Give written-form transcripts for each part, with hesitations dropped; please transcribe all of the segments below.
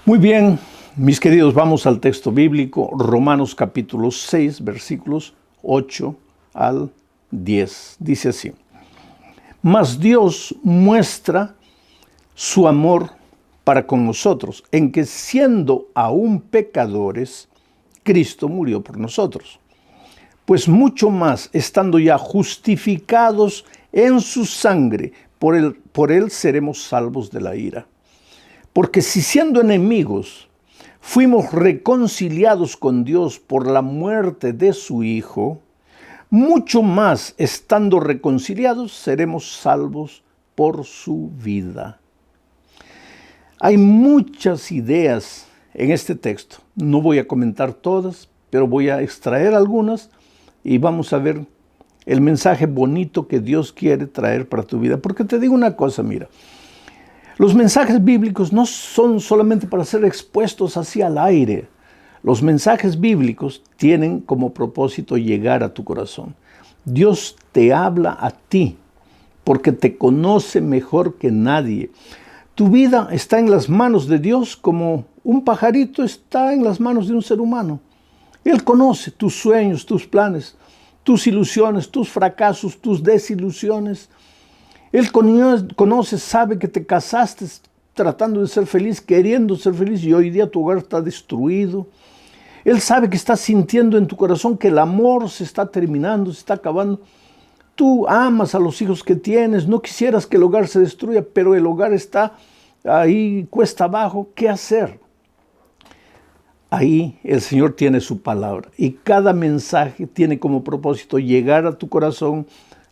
Muy bien, mis queridos, vamos al texto bíblico, Romanos capítulo 6, versículos 8 al 10. Dice así: Mas Dios muestra su amor para con nosotros, en que siendo aún pecadores, Cristo murió por nosotros. Pues mucho más, estando ya justificados en su sangre, por él seremos salvos de la ira. Porque si siendo enemigos fuimos reconciliados con Dios por la muerte de su Hijo, mucho más, estando reconciliados, seremos salvos por su vida. Hay muchas ideas en este texto. No voy a comentar todas, pero voy a extraer algunas y vamos a ver el mensaje bonito que Dios quiere traer para tu vida. Porque te digo una cosa, mira. Los mensajes bíblicos no son solamente para ser expuestos hacia el aire. Los mensajes bíblicos tienen como propósito llegar a tu corazón. Dios te habla a ti porque te conoce mejor que nadie. Tu vida está en las manos de Dios como un pajarito está en las manos de un ser humano. Él conoce tus sueños, tus planes, tus ilusiones, tus fracasos, tus desilusiones. Él conoce, sabe que te casaste tratando de ser feliz, queriendo ser feliz, y hoy día tu hogar está destruido. Él sabe que estás sintiendo en tu corazón que el amor se está terminando, se está acabando. Tú amas a los hijos que tienes, no quisieras que el hogar se destruya, pero el hogar está ahí cuesta abajo. ¿Qué hacer? Ahí el Señor tiene su palabra y cada mensaje tiene como propósito llegar a tu corazón,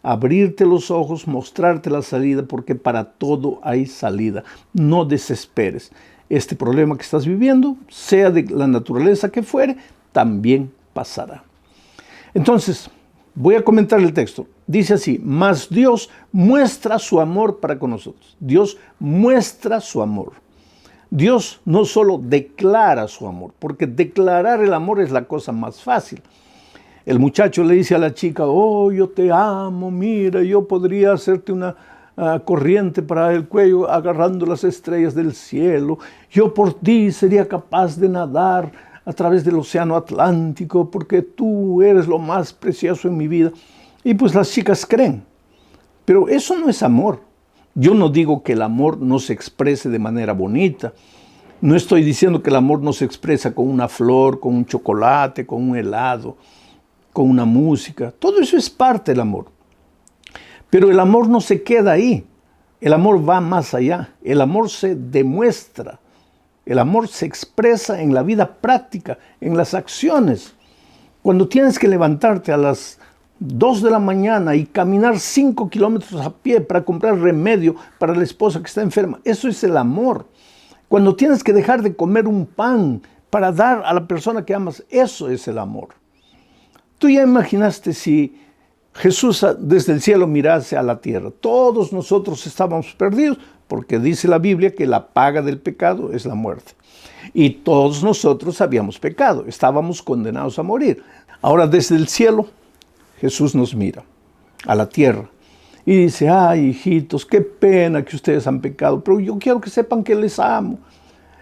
abrirte los ojos, mostrarte la salida, porque para todo hay salida. No desesperes. Este problema que estás viviendo, sea de la naturaleza que fuere, también pasará. Entonces, voy a comentar el texto. Dice así: mas Dios muestra su amor para con nosotros. Dios muestra su amor. Dios no solo declara su amor, porque declarar el amor es la cosa más fácil. El muchacho le dice a la chica: oh, yo te amo, mira, yo podría hacerte una corriente para el cuello agarrando las estrellas del cielo. Yo por ti sería capaz de nadar a través del océano Atlántico porque tú eres lo más precioso en mi vida. Y pues las chicas creen. Pero eso no es amor. Yo no digo que el amor no se exprese de manera bonita. No estoy diciendo que el amor no se expresa con una flor, con un chocolate, con un helado, con una música. Todo eso es parte del amor. Pero el amor no se queda ahí. El amor va más allá. El amor se demuestra. El amor se expresa en la vida práctica, en las acciones. Cuando tienes que levantarte a las 2 de la mañana y caminar 5 kilómetros a pie para comprar remedio para la esposa que está enferma, eso es el amor. Cuando tienes que dejar de comer un pan para dar a la persona que amas, eso es el amor. Tú ya imaginaste si Jesús desde el cielo mirase a la tierra. Todos nosotros estábamos perdidos porque dice la Biblia que la paga del pecado es la muerte. Y todos nosotros habíamos pecado, estábamos condenados a morir. Ahora desde el cielo Jesús nos mira a la tierra y dice: ay, hijitos, qué pena que ustedes han pecado, pero yo quiero que sepan que les amo.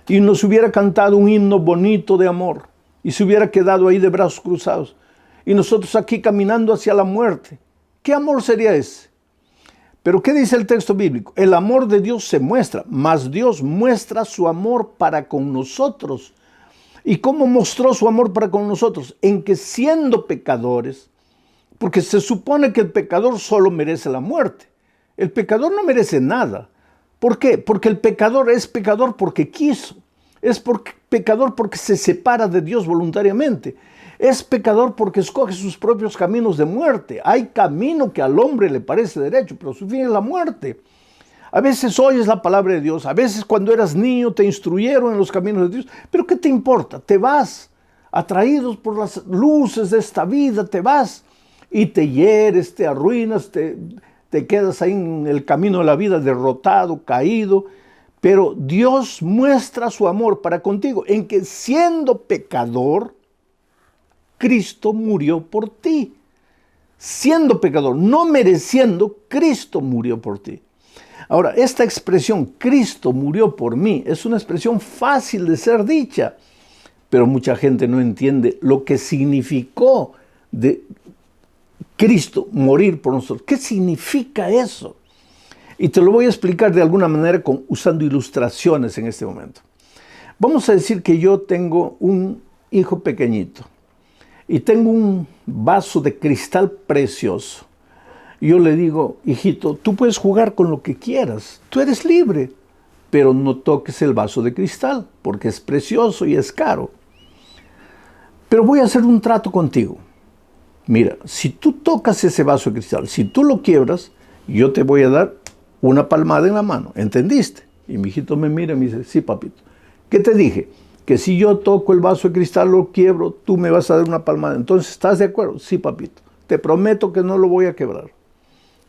Y nos hubiera cantado un himno bonito de amor y se hubiera quedado ahí de brazos cruzados. Y nosotros aquí caminando hacia la muerte. ¿Qué amor sería ese? Pero ¿qué dice el texto bíblico? El amor de Dios se muestra, mas Dios muestra su amor para con nosotros. ¿Y cómo mostró su amor para con nosotros? En que siendo pecadores, porque se supone que el pecador solo merece la muerte. El pecador no merece nada. ¿Por qué? Porque el pecador es pecador porque quiso. Es pecador porque se separa de Dios voluntariamente. Es pecador porque escoge sus propios caminos de muerte. Hay camino que al hombre le parece derecho, pero su fin es la muerte. A veces oyes la palabra de Dios, a veces cuando eras niño te instruyeron en los caminos de Dios, pero ¿qué te importa? Te vas, atraídos por las luces de esta vida, te vas y te hieres, te arruinas, te quedas ahí en el camino de la vida derrotado, caído. Pero Dios muestra su amor para contigo en que siendo pecador, Cristo murió por ti. Siendo pecador, no mereciendo, Cristo murió por ti. Ahora, esta expresión, Cristo murió por mí, es una expresión fácil de ser dicha, pero mucha gente no entiende lo que significó de Cristo morir por nosotros. ¿Qué significa eso? Y te lo voy a explicar de alguna manera usando ilustraciones en este momento. Vamos a decir que yo tengo un hijo pequeñito y tengo un vaso de cristal precioso. Yo le digo, hijito, tú puedes jugar con lo que quieras, tú eres libre, pero no toques el vaso de cristal porque es precioso y es caro. Pero voy a hacer un trato contigo. Mira, si tú tocas ese vaso de cristal, si tú lo quiebras, yo te voy a dar una palmada en la mano, ¿entendiste? Y mi hijito me mira y me dice, sí, papito. ¿Qué te dije? Que si yo toco el vaso de cristal, lo quiebro, tú me vas a dar una palmada. Entonces, ¿estás de acuerdo? Sí, papito. Te prometo que no lo voy a quebrar.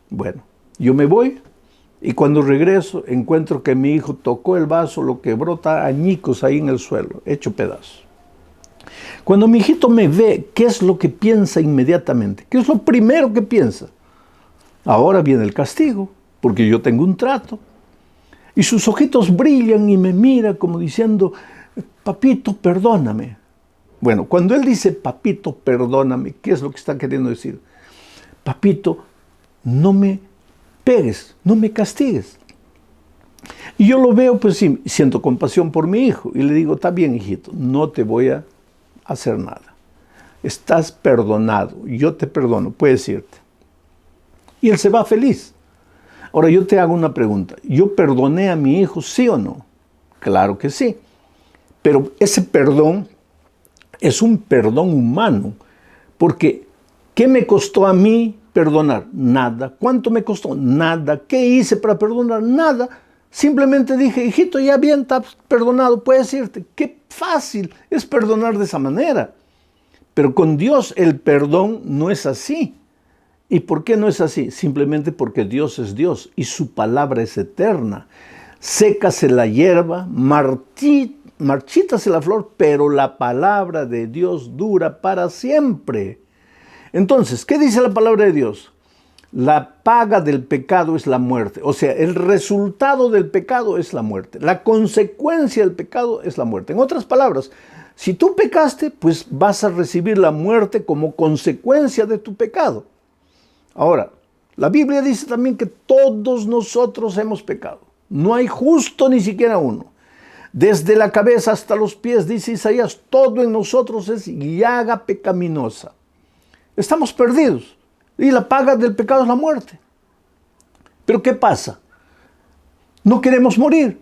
Bueno, yo me voy y cuando regreso encuentro que mi hijo tocó el vaso, lo quebró, está añicos ahí en el suelo, hecho pedazos. Cuando mi hijito me ve, ¿qué es lo que piensa inmediatamente? ¿Qué es lo primero que piensa? Ahora viene el castigo, porque yo tengo un trato. Y sus ojitos brillan y me mira como diciendo, papito, perdóname. Bueno, cuando él dice, papito, perdóname, ¿qué es lo que está queriendo decir? Papito, no me pegues, no me castigues. Y yo lo veo, pues sí, siento compasión por mi hijo. Y le digo, está bien, hijito, no te voy a hacer nada. Estás perdonado, yo te perdono, puedes irte. Y él se va feliz. Ahora yo te hago una pregunta. ¿Yo perdoné a mi hijo, sí o no? Claro que sí. Pero ese perdón es un perdón humano. Porque, ¿qué me costó a mí perdonar? Nada. ¿Cuánto me costó? Nada. ¿Qué hice para perdonar? Nada. Simplemente dije, hijito, ya bien, estás perdonado, puedes irte. Qué fácil es perdonar de esa manera. Pero con Dios el perdón no es así. ¿Y por qué no es así? Simplemente porque Dios es Dios y su palabra es eterna. Sécase la hierba, marchítase la flor, pero la palabra de Dios dura para siempre. Entonces, ¿qué dice la palabra de Dios? La paga del pecado es la muerte. O sea, el resultado del pecado es la muerte. La consecuencia del pecado es la muerte. En otras palabras, si tú pecaste, pues vas a recibir la muerte como consecuencia de tu pecado. Ahora, la Biblia dice también que todos nosotros hemos pecado. No hay justo ni siquiera uno. Desde la cabeza hasta los pies, dice Isaías, todo en nosotros es llaga pecaminosa. Estamos perdidos. Y la paga del pecado es la muerte. Pero ¿qué pasa? No queremos morir.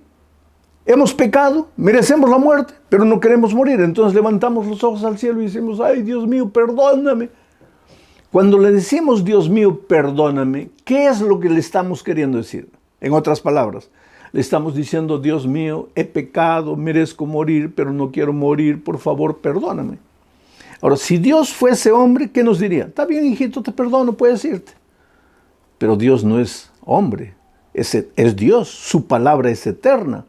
Hemos pecado, merecemos la muerte, pero no queremos morir. Entonces levantamos los ojos al cielo y decimos, ay, Dios mío, perdóname. Cuando le decimos, Dios mío, perdóname, ¿qué es lo que le estamos queriendo decir? En otras palabras, le estamos diciendo, Dios mío, he pecado, merezco morir, pero no quiero morir, por favor, perdóname. Ahora, si Dios fuese hombre, ¿qué nos diría? Está bien, hijito, te perdono, puedes irte. Pero Dios no es hombre, es Dios, su palabra es eterna.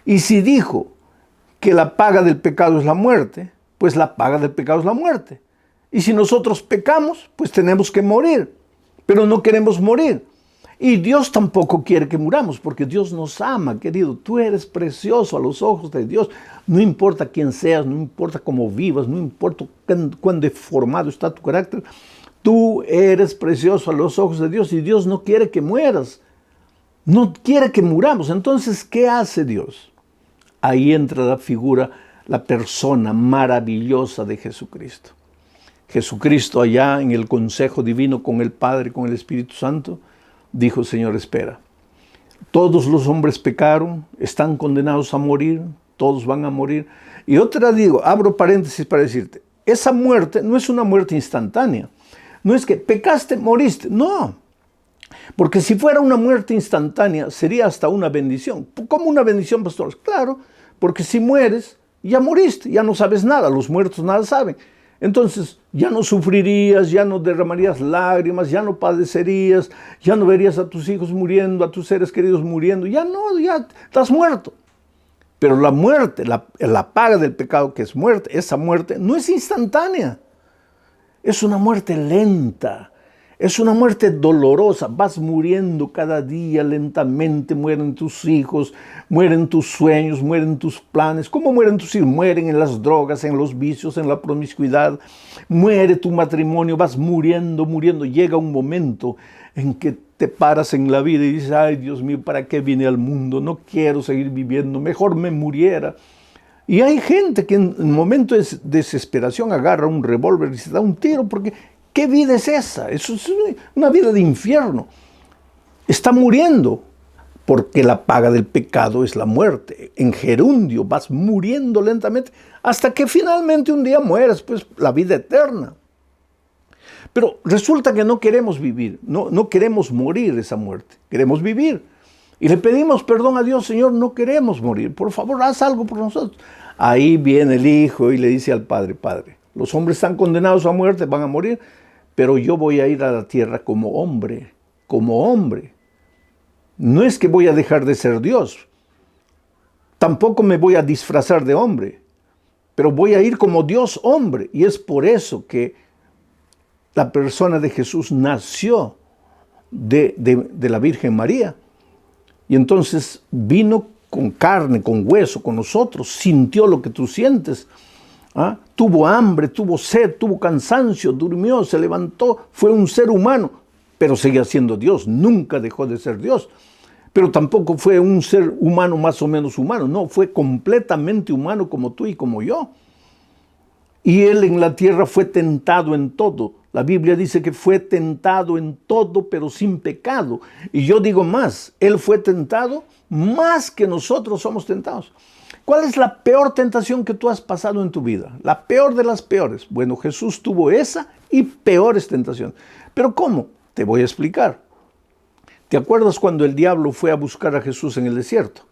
Y si dijo que la paga del pecado es la muerte, pues la paga del pecado es la muerte. Y si nosotros pecamos, pues tenemos que morir, pero no queremos morir. Y Dios tampoco quiere que muramos, porque Dios nos ama, querido. Tú eres precioso a los ojos de Dios. No importa quién seas, no importa cómo vivas, no importa cuán deformado está tu carácter. Tú eres precioso a los ojos de Dios y Dios no quiere que mueras. No quiere que muramos. Entonces, ¿qué hace Dios? Ahí entra la figura, la persona maravillosa de Jesucristo. Jesucristo allá en el consejo divino con el Padre, con el Espíritu Santo, dijo, Señor, espera. Todos los hombres pecaron, están condenados a morir, todos van a morir. Y otra digo, abro paréntesis para decirte, esa muerte no es una muerte instantánea. No es que pecaste, moriste, no. Porque si fuera una muerte instantánea, sería hasta una bendición. ¿Cómo una bendición, pastor? Claro, porque si mueres, ya moriste, ya no sabes nada, los muertos nada saben. Entonces, ya no sufrirías, ya no derramarías lágrimas, ya no padecerías, ya no verías a tus hijos muriendo, a tus seres queridos muriendo, ya no, ya estás muerto. Pero la muerte, la paga del pecado que es muerte, esa muerte no es instantánea, es una muerte lenta. Es una muerte dolorosa, vas muriendo cada día lentamente, mueren tus hijos, mueren tus sueños, mueren tus planes. ¿Cómo mueren tus hijos? Mueren en las drogas, en los vicios, en la promiscuidad. Muere tu matrimonio, vas muriendo, muriendo. Llega un momento en que te paras en la vida y dices, ay Dios mío, ¿para qué vine al mundo? No quiero seguir viviendo, mejor me muriera. Y hay gente que en momento de desesperación agarra un revólver y se da un tiro porque ¿qué vida es esa? Eso es una vida de infierno. Está muriendo porque la paga del pecado es la muerte. En gerundio vas muriendo lentamente hasta que finalmente un día mueras, pues la vida eterna. Pero resulta que no queremos vivir, no queremos morir esa muerte, queremos vivir. Y le pedimos perdón a Dios, Señor, no queremos morir, por favor, haz algo por nosotros. Ahí viene el hijo y le dice al padre, Padre, los hombres están condenados a muerte, van a morir, pero yo voy a ir a la tierra como hombre, como hombre. No es que voy a dejar de ser Dios, tampoco me voy a disfrazar de hombre, pero voy a ir como Dios hombre. Y es por eso que la persona de Jesús nació de la Virgen María. Y entonces vino con carne, con hueso, con nosotros, sintió lo que tú sientes. ¿Ah? Tuvo hambre, tuvo sed, tuvo cansancio, durmió, se levantó, fue un ser humano, pero seguía siendo Dios, nunca dejó de ser Dios. Pero tampoco fue un ser humano más o menos humano, no, fue completamente humano como tú y como yo. Y Él en la tierra fue tentado en todo. La Biblia dice que fue tentado en todo, pero sin pecado. Y yo digo más, Él fue tentado más que nosotros somos tentados. ¿Cuál es la peor tentación que tú has pasado en tu vida? La peor de las peores. Bueno, Jesús tuvo esa y peores tentaciones. ¿Pero cómo? Te voy a explicar. ¿Te acuerdas cuando el diablo fue a buscar a Jesús en el desierto?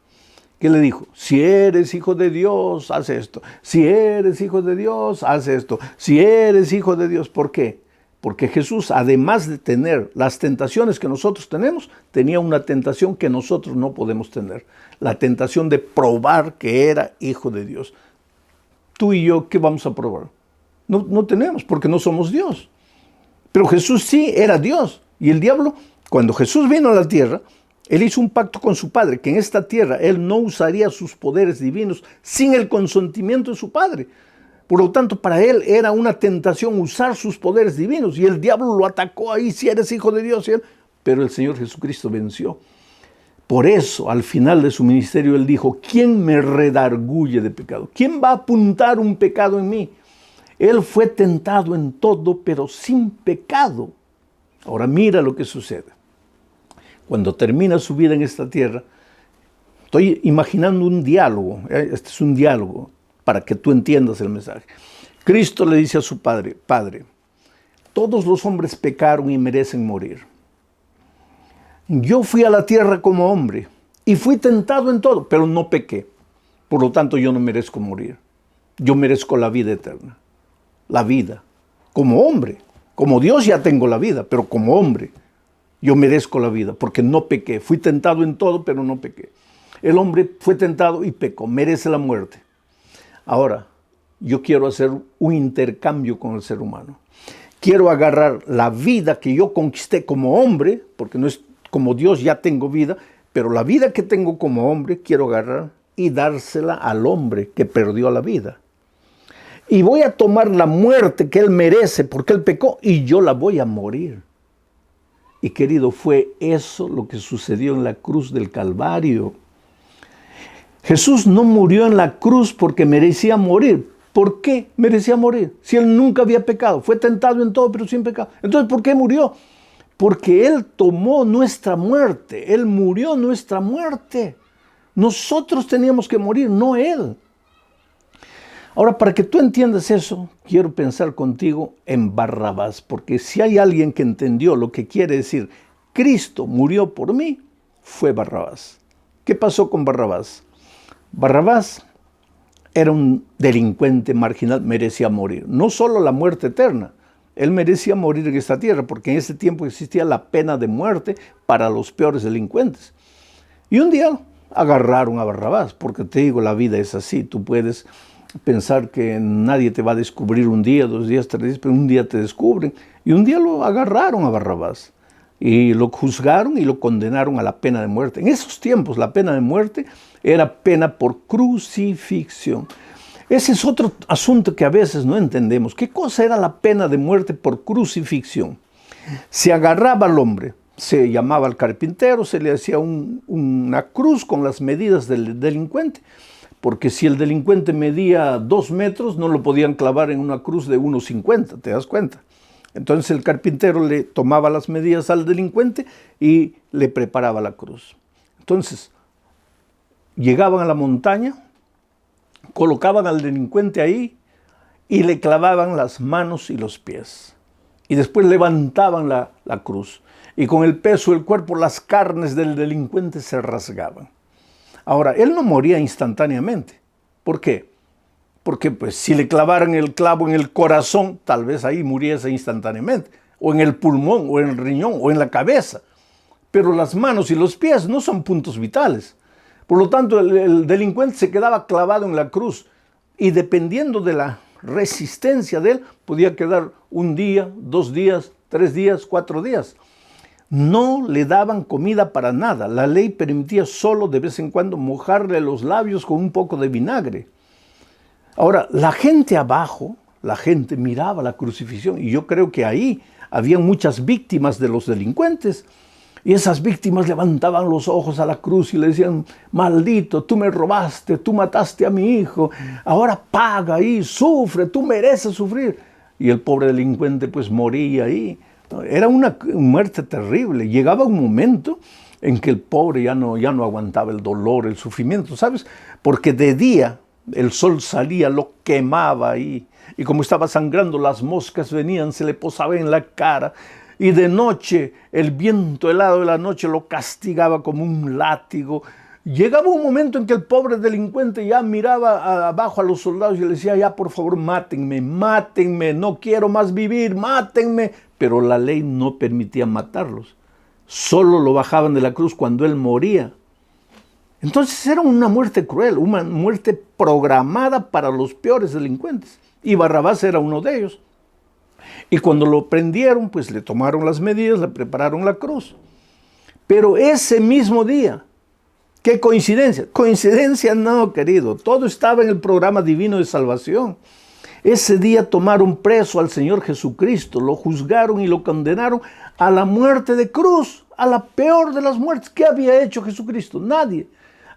¿Qué le dijo? Si eres hijo de Dios, haz esto. Si eres hijo de Dios, haz esto. Si eres hijo de Dios, ¿por qué? Porque Jesús, además de tener las tentaciones que nosotros tenemos, tenía una tentación que nosotros no podemos tener. La tentación de probar que era hijo de Dios. Tú y yo, ¿qué vamos a probar? No tenemos, porque no somos Dios. Pero Jesús sí era Dios. Y el diablo, cuando Jesús vino a la tierra, Él hizo un pacto con su Padre, que en esta tierra Él no usaría sus poderes divinos sin el consentimiento de su Padre. Por lo tanto, para Él era una tentación usar sus poderes divinos. Y el diablo lo atacó ahí, si eres hijo de Dios. Pero el Señor Jesucristo venció. Por eso, al final de su ministerio, Él dijo, ¿quién me redarguye de pecado? ¿Quién va a apuntar un pecado en mí? Él fue tentado en todo, pero sin pecado. Ahora mira lo que sucede. Cuando termina su vida en esta tierra, estoy imaginando un diálogo. Este es un diálogo para que tú entiendas el mensaje. Cristo le dice a su Padre, Padre, todos los hombres pecaron y merecen morir. Yo fui a la tierra como hombre y fui tentado en todo, pero no pequé. Por lo tanto, yo no merezco morir. Yo merezco la vida eterna. La vida. Como hombre. Como Dios ya tengo la vida, pero como hombre yo merezco la vida porque no pequé. Fui tentado en todo, pero no pequé. El hombre fue tentado y pecó. Merece la muerte. Ahora, yo quiero hacer un intercambio con el ser humano. Quiero agarrar la vida que yo conquisté como hombre, porque no es como Dios, ya tengo vida, pero la vida que tengo como hombre quiero agarrar y dársela al hombre que perdió la vida. Y voy a tomar la muerte que él merece porque él pecó y yo la voy a morir. Y querido, fue eso lo que sucedió en la cruz del Calvario. Jesús no murió en la cruz porque merecía morir. ¿Por qué merecía morir? Si él nunca había pecado, fue tentado en todo pero sin pecado. Entonces, ¿por qué murió? Porque Él tomó nuestra muerte, Él murió nuestra muerte. Nosotros teníamos que morir, no Él. Ahora, para que tú entiendas eso, quiero pensar contigo en Barrabás, porque si hay alguien que entendió lo que quiere decir, Cristo murió por mí, fue Barrabás. ¿Qué pasó con Barrabás? Barrabás era un delincuente marginal, merecía morir. No solo la muerte eterna, él merecía morir en esta tierra, porque en ese tiempo existía la pena de muerte para los peores delincuentes. Y un día agarraron a Barrabás, porque te digo, la vida es así, tú puedes pensar que nadie te va a descubrir un día, 2 días, 3 días, pero un día te descubren. Y un día lo agarraron a Barrabás y lo juzgaron y lo condenaron a la pena de muerte. En esos tiempos la pena de muerte era pena por crucifixión. Ese es otro asunto que a veces no entendemos. ¿Qué cosa era la pena de muerte por crucifixión? Se agarraba al hombre, se llamaba al carpintero, se le hacía una cruz con las medidas del delincuente, porque si el delincuente medía 2 metros, no lo podían clavar en una cruz de 1,50, ¿te das cuenta? Entonces el carpintero le tomaba las medidas al delincuente y le preparaba la cruz. Entonces, llegaban a la montaña, colocaban al delincuente ahí y le clavaban las manos y los pies. Y después levantaban la cruz. Y con el peso del cuerpo, las carnes del delincuente se rasgaban. Ahora, él no moría instantáneamente. ¿Por qué? Porque pues, si le clavaran el clavo en el corazón, tal vez ahí muriese instantáneamente. O en el pulmón, o en el riñón, o en la cabeza. Pero las manos y los pies no son puntos vitales. Por lo tanto, el delincuente se quedaba clavado en la cruz. Y dependiendo de la resistencia de él, podía quedar 1 día, 2 días, 3 días, 4 días. No le daban comida para nada. La ley permitía solo de vez en cuando mojarle los labios con un poco de vinagre. Ahora, la gente abajo, la gente miraba la crucifixión y yo creo que ahí había muchas víctimas de los delincuentes. Y esas víctimas levantaban los ojos a la cruz y le decían: maldito, tú me robaste, tú mataste a mi hijo, ahora paga ahí, sufre, tú mereces sufrir. Y el pobre delincuente pues moría ahí. Era una muerte terrible. Llegaba un momento en que el pobre ya no aguantaba el dolor, el sufrimiento, ¿sabes? Porque de día el sol salía, lo quemaba ahí. Y como estaba sangrando, las moscas venían, se le posaban en la cara. Y de noche, el viento helado de la noche lo castigaba como un látigo. Llegaba un momento en que el pobre delincuente ya miraba abajo a los soldados y le decía: ya, por favor, mátenme, mátenme, no quiero más vivir, mátenme. Pero la ley no permitía matarlos. Solo lo bajaban de la cruz cuando él moría. Entonces era una muerte cruel, una muerte programada para los peores delincuentes. Y Barrabás era uno de ellos. Y cuando lo prendieron, pues le tomaron las medidas, le prepararon la cruz. Pero ese mismo día, ¿qué coincidencia? Coincidencia no, querido. Todo estaba en el programa divino de salvación. Ese día tomaron preso al Señor Jesucristo, lo juzgaron y lo condenaron a la muerte de cruz, a la peor de las muertes. ¿Qué había hecho Jesucristo? Nadie.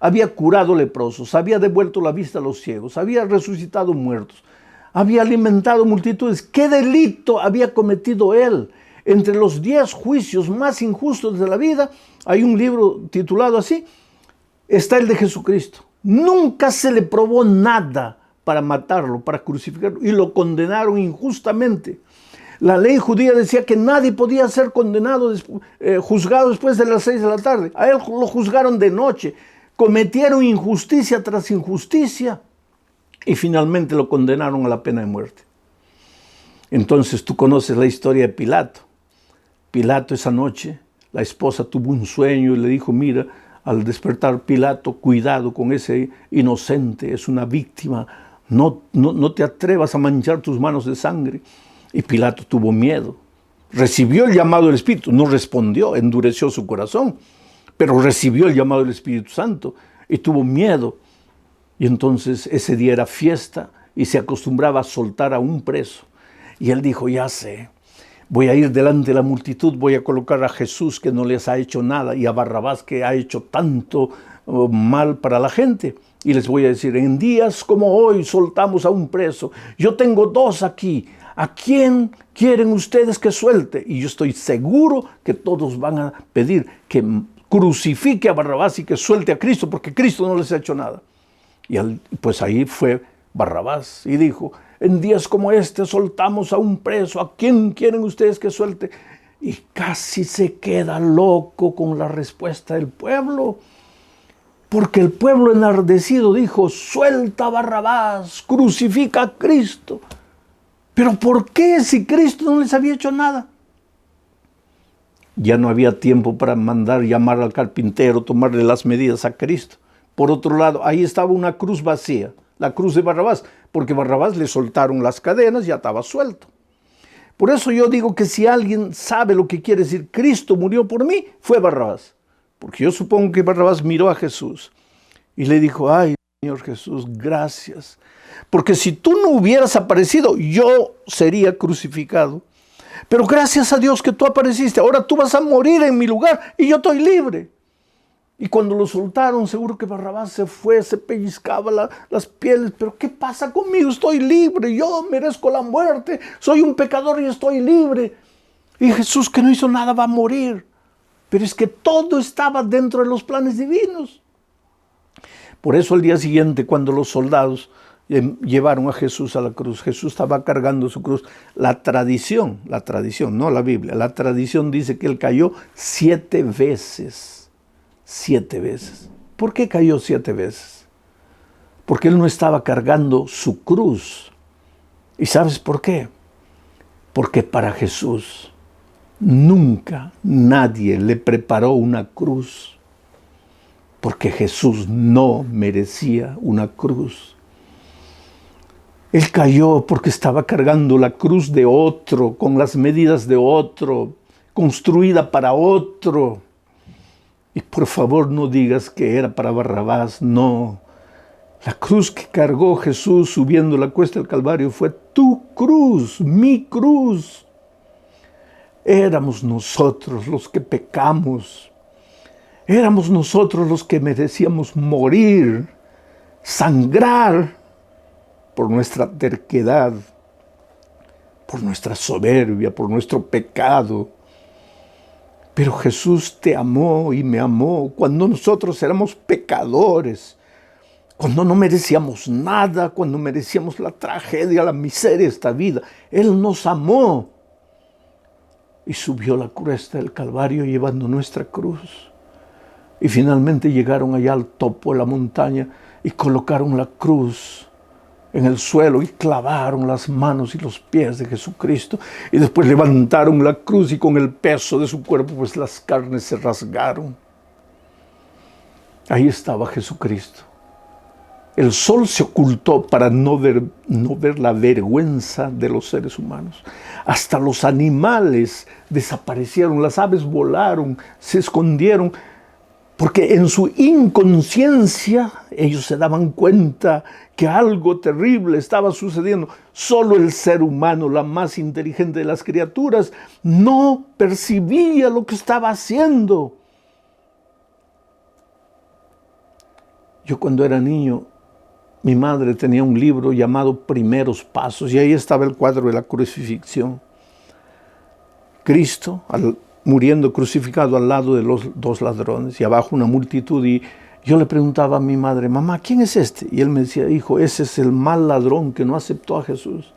Había curado leprosos, había devuelto la vista a los ciegos, había resucitado muertos, había alimentado multitudes. ¿Qué delito había cometido él? Entre los 10 juicios más injustos de la vida, hay un libro titulado así, está el de Jesucristo. Nunca se le probó nada para matarlo, para crucificarlo, y lo condenaron injustamente. La ley judía decía que nadie podía ser condenado, juzgado después de las 6 de la tarde. A él lo juzgaron de noche. Cometieron injusticia tras injusticia y finalmente lo condenaron a la pena de muerte. Entonces tú conoces la historia de Pilato. Pilato esa noche, la esposa tuvo un sueño y le dijo: mira, al despertar Pilato, cuidado con ese inocente, es una víctima, no te atrevas a manchar tus manos de sangre. Y Pilato tuvo miedo. Recibió el llamado del Espíritu, no respondió, endureció su corazón, pero recibió el llamado del Espíritu Santo y tuvo miedo. Y entonces ese día era fiesta y se acostumbraba a soltar a un preso. Y él dijo: ya sé, voy a ir delante de la multitud, voy a colocar a Jesús, que no les ha hecho nada, y a Barrabás, que ha hecho tanto mal para la gente. Y les voy a decir: en días como hoy soltamos a un preso. Yo tengo 2 aquí. ¿A quién quieren ustedes que suelte? Y yo estoy seguro que todos van a pedir que crucifique a Barrabás y que suelte a Cristo, porque Cristo no les ha hecho nada. Y pues ahí fue Barrabás y dijo: en días como este soltamos a un preso, ¿a quién quieren ustedes que suelte? Y casi se queda loco con la respuesta del pueblo, porque el pueblo enardecido dijo: suelta a Barrabás, crucifica a Cristo. ¿Pero por qué, si Cristo no les había hecho nada? Ya no había tiempo para mandar llamar al carpintero, tomarle las medidas a Cristo. Por otro lado, ahí estaba una cruz vacía. la cruz de Barrabás, porque Barrabás le soltaron las cadenas y ya estaba suelto. Por eso yo digo que si alguien sabe lo que quiere decir Cristo murió por mí, fue Barrabás. Porque yo supongo que Barrabás miró a Jesús y le dijo, ay, Señor Jesús, gracias. Porque si tú no hubieras aparecido, yo sería crucificado. Pero gracias a Dios que tú apareciste. Ahora tú vas a morir en mi lugar y yo estoy libre. Y cuando lo soltaron, seguro que Barrabás se fue, se pellizcaba las pieles. Pero ¿qué pasa conmigo? Estoy libre, yo merezco la muerte. Soy un pecador y estoy libre. Y Jesús, que no hizo nada, va a morir. Pero es que todo estaba dentro de los planes divinos. Por eso al día siguiente, cuando los soldados llevaron a Jesús a la cruz, Jesús estaba cargando su cruz. La tradición, no la Biblia, la tradición dice que él cayó 7 veces. 7 veces. ¿Por qué cayó 7 veces? Porque él no estaba cargando su cruz. ¿Y sabes por qué? Porque para Jesús nunca nadie le preparó una cruz. Porque Jesús no merecía una cruz. Él cayó porque estaba cargando la cruz de otro, con las medidas de otro, construida para otro. Y por favor no digas que era para Barrabás, no. La cruz que cargó Jesús subiendo la cuesta del Calvario fue tu cruz, mi cruz. Éramos nosotros los que pecamos. Éramos nosotros los que merecíamos morir, sangrar por nuestra terquedad, por nuestra soberbia, por nuestro pecado. Pero Jesús te amó y me amó cuando nosotros éramos pecadores, cuando no merecíamos nada, cuando merecíamos la tragedia, la miseria de esta vida. Él nos amó y subió la cuesta del Calvario llevando nuestra cruz. Y finalmente llegaron allá al topo de la montaña y colocaron la cruz en el suelo y clavaron las manos y los pies de Jesucristo. Y después levantaron la cruz y con el peso de su cuerpo, pues las carnes se rasgaron. Ahí estaba Jesucristo. El sol se ocultó para no ver la vergüenza de los seres humanos. Hasta los animales desaparecieron, las aves volaron, se escondieron, porque en su inconsciencia ellos se daban cuenta que algo terrible estaba sucediendo. Solo el ser humano, la más inteligente de las criaturas, no percibía lo que estaba haciendo. Yo cuando era niño, mi madre tenía un libro llamado Primeros Pasos y ahí estaba el cuadro de la crucifixión. Cristo muriendo crucificado al lado de los 2 ladrones y abajo una multitud, y yo le preguntaba a mi madre, mamá, ¿quién es este? Y él me decía, hijo, ese es el mal ladrón que no aceptó a Jesús.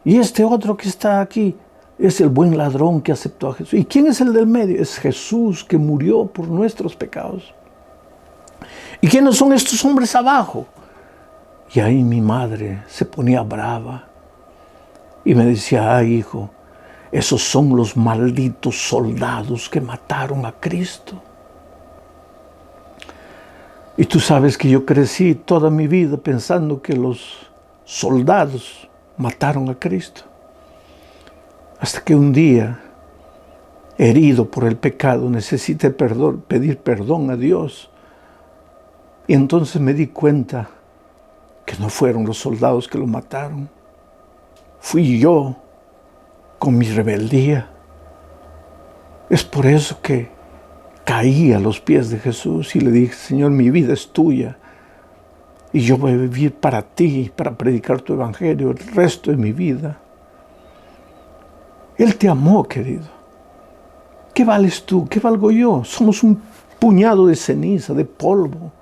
Y este otro que está aquí es el buen ladrón que aceptó a Jesús. ¿Y quién es el del medio? Es Jesús que murió por nuestros pecados. ¿Y quiénes son estos hombres abajo? Y ahí mi madre se ponía brava y me decía, ay, hijo, esos son los malditos soldados que mataron a Cristo. Y tú sabes que yo crecí toda mi vida pensando que los soldados mataron a Cristo. Hasta que un día, herido por el pecado, necesité pedir perdón a Dios. Y entonces me di cuenta que no fueron los soldados que lo mataron. Fui yo, con mi rebeldía. Es por eso que caí a los pies de Jesús y le dije, Señor, mi vida es tuya y yo voy a vivir para ti, para predicar tu evangelio el resto de mi vida. Él te amó, querido. ¿Qué vales tú? ¿Qué valgo yo? Somos un puñado de ceniza, de polvo.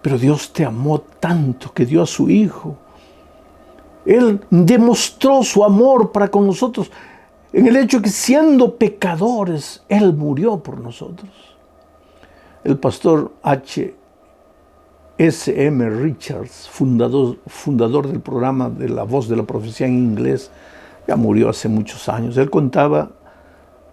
Pero Dios te amó tanto que dio a su Hijo. Él demostró su amor para con nosotros en el hecho de que siendo pecadores, Él murió por nosotros. El pastor H.S.M. Richards, fundador del programa de La Voz de la Profecía en inglés, ya murió hace muchos años. Él contaba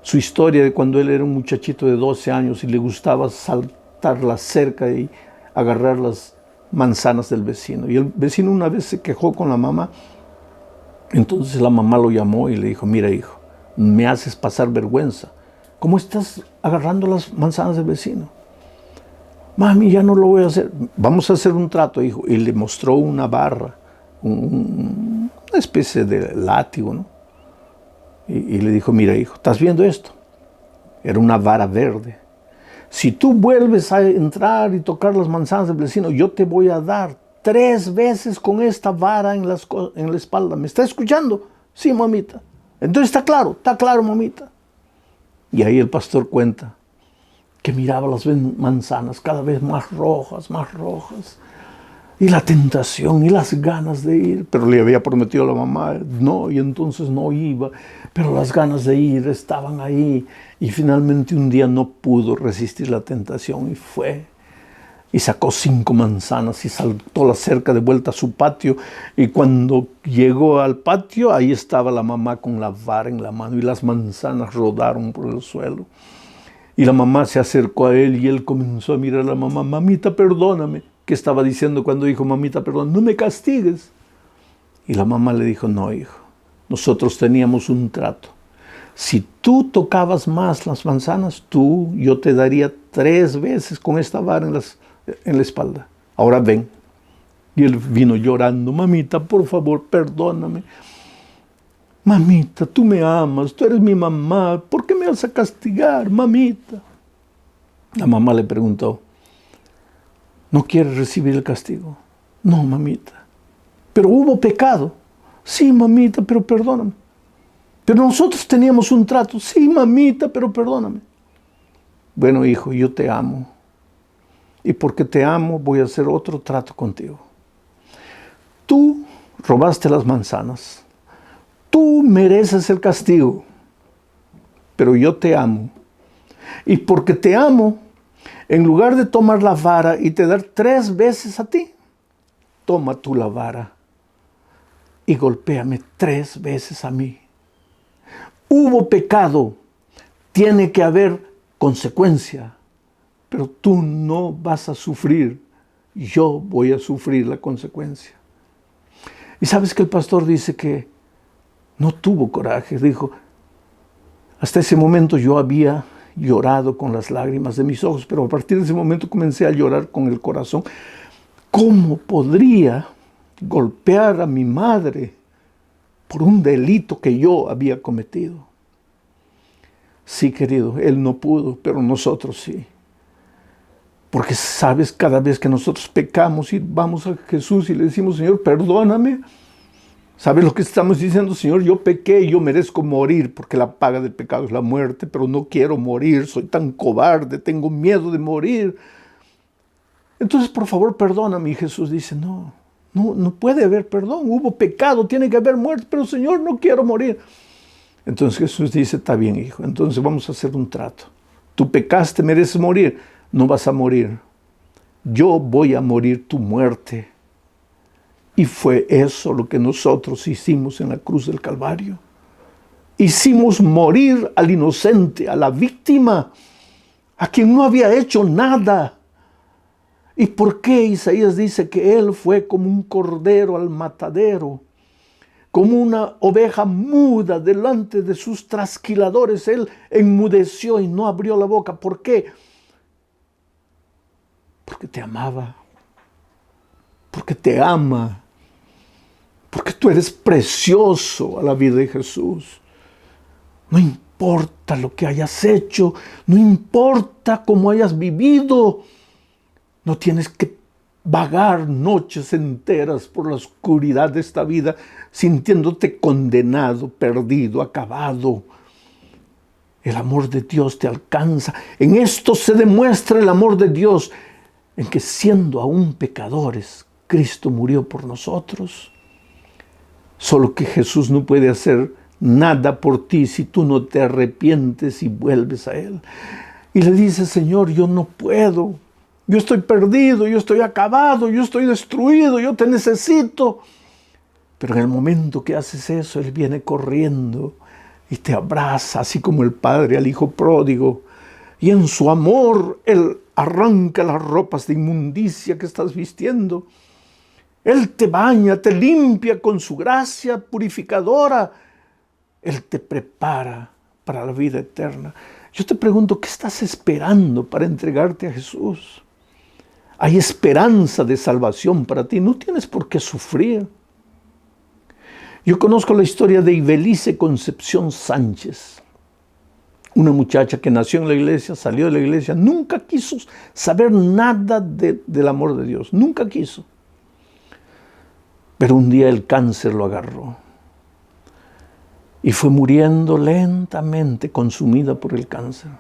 su historia de cuando él era un muchachito de 12 años y le gustaba saltar la cerca y agarrar las manzanas del vecino. Y el vecino una vez se quejó con la mamá. Entonces la mamá lo llamó y le dijo, mira hijo, me haces pasar vergüenza. ¿Cómo estás agarrando las manzanas del vecino? Mami, ya no lo voy a hacer. Vamos a hacer un trato, hijo. Y le mostró una barra, una especie de látigo, ¿no? Y le dijo, mira hijo, ¿estás viendo esto? Era una vara verde. Si tú vuelves a entrar y tocar las manzanas del vecino, yo te voy a dar 3 veces con esta vara en la espalda. ¿Me está escuchando? Sí, mamita. Entonces está claro, mamita. Y ahí el pastor cuenta que miraba las manzanas cada vez más rojas, y la tentación y las ganas de ir, pero le había prometido a la mamá, no, y entonces no iba, pero las ganas de ir estaban ahí, y finalmente un día no pudo resistir la tentación y fue, y sacó 5 manzanas y saltó la cerca de vuelta a su patio, y cuando llegó al patio, ahí estaba la mamá con la vara en la mano, y las manzanas rodaron por el suelo. Y la mamá se acercó a él y él comenzó a mirar a la mamá. Mamita, perdóname. ¿Qué estaba diciendo cuando dijo, mamita, perdóname? No me castigues. Y la mamá le dijo, no, hijo. Nosotros teníamos un trato. Si tú tocabas más las manzanas, yo te daría 3 veces con esta vara en la espalda. Ahora ven. Y él vino llorando. Mamita, por favor, perdóname. Mamita, tú me amas, tú eres mi mamá, ¿por qué me vas a castigar, mamita? La mamá le preguntó, ¿no quieres recibir el castigo? No, mamita. Pero hubo pecado. Sí, mamita, pero perdóname. Pero nosotros teníamos un trato. Sí, mamita, pero perdóname. Bueno, hijo, yo te amo. Y porque te amo, voy a hacer otro trato contigo. Tú robaste las manzanas. Tú mereces el castigo, pero yo te amo. Y porque te amo, en lugar de tomar la vara y te dar 3 veces a ti, toma tú la vara y golpéame 3 veces a mí. Hubo pecado, tiene que haber consecuencia, pero tú no vas a sufrir, yo voy a sufrir la consecuencia. Y sabes que el pastor dice que no tuvo coraje, dijo, hasta ese momento yo había llorado con las lágrimas de mis ojos, pero a partir de ese momento comencé a llorar con el corazón. ¿Cómo podría golpear a mi madre por un delito que yo había cometido? Sí, querido, él no pudo, pero nosotros sí. Porque sabes, cada vez que nosotros pecamos y vamos a Jesús y le decimos, Señor, perdóname, ¿sabes lo que estamos diciendo? Señor, yo pequé, yo merezco morir, porque la paga del pecado es la muerte, pero no quiero morir, soy tan cobarde, tengo miedo de morir. Entonces, por favor, perdóname. Y Jesús dice, no puede haber perdón, hubo pecado, tiene que haber muerte, pero Señor, no quiero morir. Entonces Jesús dice, está bien, hijo, entonces vamos a hacer un trato. Tú pecaste, mereces morir, no vas a morir. Yo voy a morir tu muerte. Y fue eso lo que nosotros hicimos en la cruz del Calvario. Hicimos morir al inocente, a la víctima, a quien no había hecho nada. ¿Y por qué Isaías dice que él fue como un cordero al matadero? Como una oveja muda delante de sus trasquiladores. Él enmudeció y no abrió la boca. ¿Por qué? Porque te amaba. Porque te ama. Porque tú eres precioso a la vida de Jesús. No importa lo que hayas hecho, no importa cómo hayas vivido, no tienes que vagar noches enteras por la oscuridad de esta vida sintiéndote condenado, perdido, acabado. El amor de Dios te alcanza. En esto se demuestra el amor de Dios, en que siendo aún pecadores, Cristo murió por nosotros. Solo que Jesús no puede hacer nada por ti si tú no te arrepientes y vuelves a Él. Y le dices, Señor, yo no puedo. Yo estoy perdido, yo estoy acabado, yo estoy destruido, yo te necesito. Pero en el momento que haces eso, Él viene corriendo y te abraza, así como el padre al hijo pródigo. Y en su amor, Él arranca las ropas de inmundicia que estás vistiendo. Él te baña, te limpia con su gracia purificadora. Él te prepara para la vida eterna. Yo te pregunto, ¿qué estás esperando para entregarte a Jesús? Hay esperanza de salvación para ti. No tienes por qué sufrir. Yo conozco la historia de Ibelice Concepción Sánchez, una muchacha que nació en la iglesia, salió de la iglesia, nunca quiso saber nada del amor de Dios, nunca quiso. Pero un día el cáncer lo agarró y fue muriendo lentamente, consumida por el cáncer.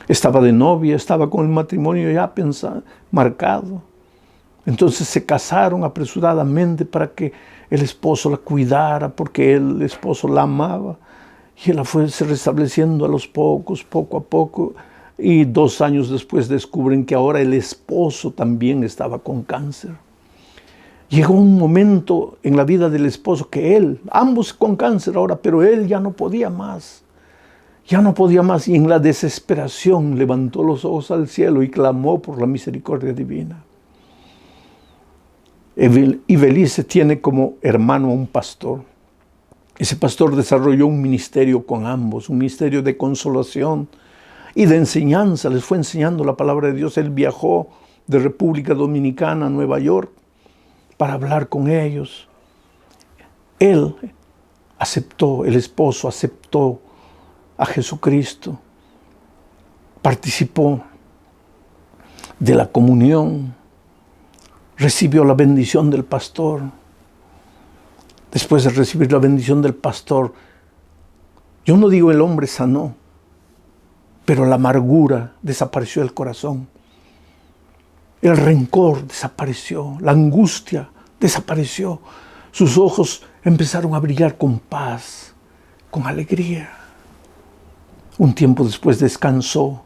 Estaba de novia, estaba con el matrimonio ya pensado, marcado. Entonces se casaron apresuradamente para que el esposo la cuidara, porque el esposo la amaba. Y ella fue se restableciendo a los pocos, poco a poco. Y 2 años después descubren que ahora el esposo también estaba con cáncer. Llegó un momento en la vida del esposo que ambos con cáncer ahora, pero él ya no podía más. Ya no podía más y en la desesperación levantó los ojos al cielo y clamó por la misericordia divina. Ibelice tiene como hermano a un pastor. Ese pastor desarrolló un ministerio con ambos, un ministerio de consolación y de enseñanza. Les fue enseñando la palabra de Dios. Él viajó de República Dominicana a Nueva York para hablar con ellos. Él aceptó, el esposo aceptó a Jesucristo, participó de la comunión, recibió la bendición del pastor. Después de recibir la bendición del pastor, yo no digo el hombre sanó, pero la amargura desapareció del corazón. El rencor desapareció, la angustia desapareció. Sus ojos empezaron a brillar con paz, con alegría. Un tiempo después descansó,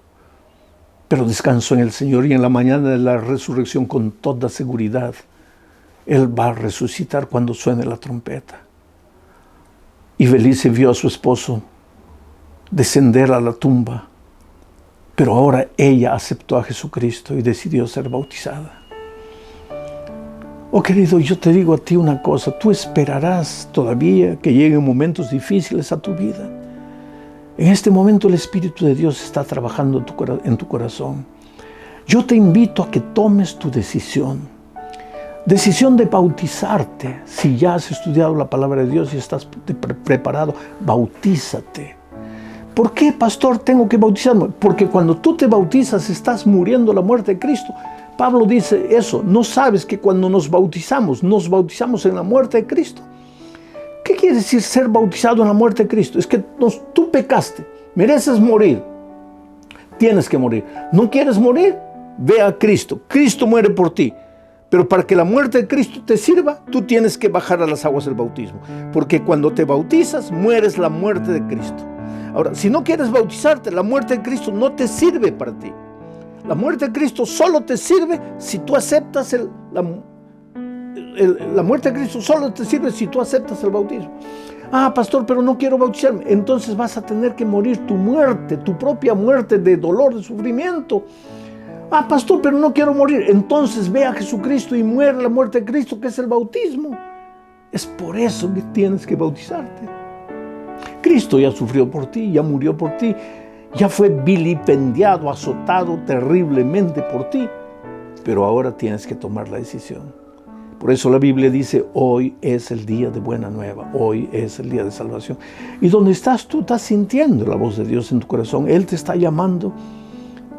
pero descansó en el Señor y en la mañana de la resurrección con toda seguridad. Él va a resucitar cuando suene la trompeta. Ibelice vio a su esposo descender a la tumba, pero ahora ella aceptó a Jesucristo y decidió ser bautizada. Oh querido, yo te digo a ti una cosa, tú esperarás todavía que lleguen momentos difíciles a tu vida. En este momento el Espíritu de Dios está trabajando en tu corazón. Yo te invito a que tomes tu decisión. Decisión de bautizarte. Si ya has estudiado la palabra de Dios y estás preparado, bautízate. ¿Por qué, pastor, tengo que bautizarme? Porque cuando tú te bautizas estás muriendo la muerte de Cristo. Pablo dice eso. ¿No sabes que cuando nos bautizamos en la muerte de Cristo? ¿Qué quiere decir ser bautizado en la muerte de Cristo? Es que tú pecaste, mereces morir, tienes que morir. ¿No quieres morir? Ve a Cristo. Cristo muere por ti. Pero para que la muerte de Cristo te sirva, tú tienes que bajar a las aguas del bautismo. Porque cuando te bautizas, mueres la muerte de Cristo. Ahora, si no quieres bautizarte, la muerte de Cristo no te sirve para ti. La muerte de Cristo solo te sirve si tú aceptas la muerte de Cristo solo te sirve si tú aceptas el bautismo. Ah, pastor, pero no quiero bautizarme. Entonces vas a tener que morir tu muerte, tu propia muerte de dolor, de sufrimiento. Ah, pastor, pero no quiero morir. Entonces ve a Jesucristo y muere la muerte de Cristo, que es el bautismo. Es por eso que tienes que bautizarte. Cristo ya sufrió por ti, ya murió por ti, ya fue vilipendiado, azotado terriblemente por ti. Pero ahora tienes que tomar la decisión. Por eso la Biblia dice, hoy es el día de buena nueva, hoy es el día de salvación. Y donde estás tú, estás sintiendo la voz de Dios en tu corazón. Él te está llamando.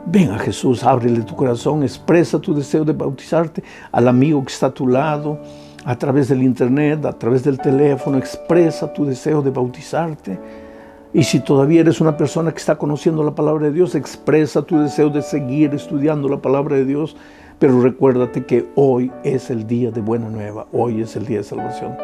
Ven a Jesús, ábrele tu corazón, expresa tu deseo de bautizarte al amigo que está a tu lado, a través del internet, a través del teléfono, expresa tu deseo de bautizarte. Y si todavía eres una persona que está conociendo la palabra de Dios, expresa tu deseo de seguir estudiando la palabra de Dios. Pero recuérdate que hoy es el día de buena nueva, hoy es el día de salvación.